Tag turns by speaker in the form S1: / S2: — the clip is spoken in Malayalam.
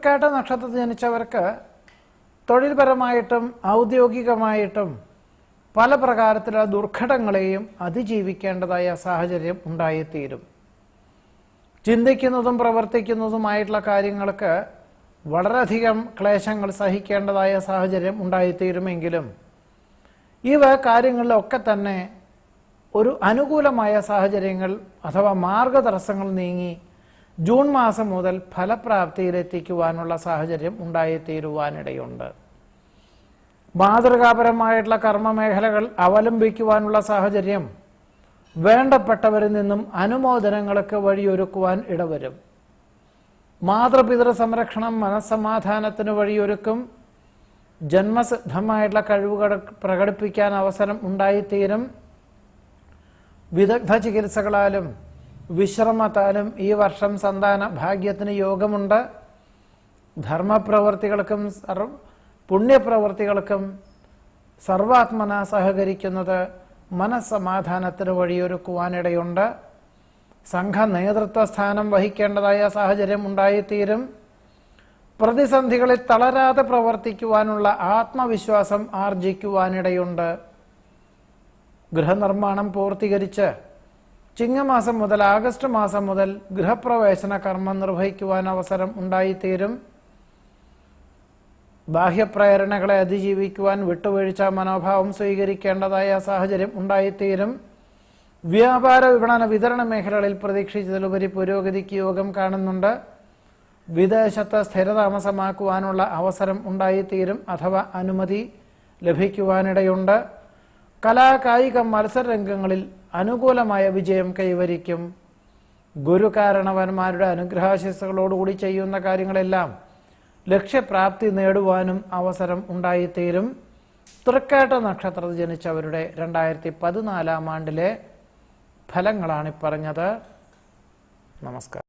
S1: തൃക്കേട്ട നക്ഷത്രത്തിൽ ജനിച്ചവർക്ക് തൊഴിൽപരമായിട്ടും ഔദ്യോഗികമായിട്ടും പല പ്രകാരത്തിലുള്ള ദുർഘടങ്ങളെയും അതിജീവിക്കേണ്ടതായ സാഹചര്യം ഉണ്ടായിത്തീരും. ചിന്തിക്കുന്നതും പ്രവർത്തിക്കുന്നതുമായിട്ടുള്ള കാര്യങ്ങൾക്ക് വളരെയധികം ക്ലേശങ്ങൾ സഹിക്കേണ്ടതായ സാഹചര്യം ഉണ്ടായിത്തീരുമെങ്കിലും കാര്യങ്ങളിലൊക്കെ തന്നെ ഒരു അനുകൂലമായ സാഹചര്യങ്ങൾ അഥവാ മാർഗതടസ്സങ്ങൾ നീങ്ങി ജൂൺ മാസം മുതൽ ഫലപ്രാപ്തിയിലെത്തിക്കുവാനുള്ള സാഹചര്യം ഉണ്ടായിത്തീരുവാനിടയുണ്ട്. മാതൃകാപരമായിട്ടുള്ള കർമ്മമേഖലകൾ അവലംബിക്കുവാനുള്ള സാഹചര്യം വേണ്ടപ്പെട്ടവരിൽ നിന്നും അനുമോദനങ്ങൾക്ക് വഴിയൊരുക്കുവാൻ ഇടവരും. മാതൃപിതൃ സംരക്ഷണം മനസ്സമാധാനത്തിന് വഴിയൊരുക്കും. ജന്മസിദ്ധമായിട്ടുള്ള കഴിവുകൾ പ്രകടിപ്പിക്കാൻ അവസരം ഉണ്ടായിത്തീരും. വിദഗ്ധ ചികിത്സകളാലും വിശ്രമത്താലും ഈ വർഷം സന്താന ഭാഗ്യത്തിന് യോഗമുണ്ട്. ധർമ്മപ്രവർത്തികൾക്കും പുണ്യപ്രവർത്തികൾക്കും സർവാത്മന സഹകരിക്കുന്നത് മനസ്സമാധാനത്തിന് വഴിയൊരുക്കുവാനിടയുണ്ട്. സംഘ നേതൃത്വ സ്ഥാനം വഹിക്കേണ്ടതായ സാഹചര്യം ഉണ്ടായിത്തീരും. പ്രതിസന്ധികളിൽ തളരാതെ പ്രവർത്തിക്കുവാനുള്ള ആത്മവിശ്വാസം ആർജിക്കുവാനിടയുണ്ട്. ഗൃഹനിർമ്മാണം പൂർത്തീകരിച്ച് ചിങ്ങമാസം മുതൽ ആഗസ്റ്റ് മാസം മുതൽ ഗൃഹപ്രവേശന കർമ്മം നിർവഹിക്കുവാൻ അവസരം ഉണ്ടായിത്തീരും. ബാഹ്യപ്രേരണകളെ അതിജീവിക്കുവാൻ വിട്ടുവീഴ്ച മനോഭാവം സ്വീകരിക്കേണ്ടതായ സാഹചര്യം ഉണ്ടായിത്തീരും. വ്യാപാര വിപണന വിതരണ മേഖലകളിൽ പ്രതീക്ഷിച്ചതിലുപരി പുരോഗതിക്ക് യോഗം കാണുന്നുണ്ട്. വിദേശത്ത് സ്ഥിരതാമസമാക്കുവാനുള്ള അവസരം ഉണ്ടായിത്തീരും അഥവാ അനുമതി ലഭിക്കുവാനിടയുണ്ട്. കലാകായിക മത്സരരംഗങ്ങളിൽ അനുകൂലമായ വിജയം കൈവരിക്കും. ഗുരുകാരണവന്മാരുടെ അനുഗ്രഹാശിസ്സുകളോടുകൂടി ചെയ്യുന്ന കാര്യങ്ങളെല്ലാം ലക്ഷ്യപ്രാപ്തി നേടുവാനും അവസരം ഉണ്ടായിത്തീരും. തൃക്കേട്ട നക്ഷത്രത്തിൽ ജനിച്ചവരുടെ 2014 ആണ്ടിലെ ഫലങ്ങളാണ് പറഞ്ഞത്. നമസ്കാരം.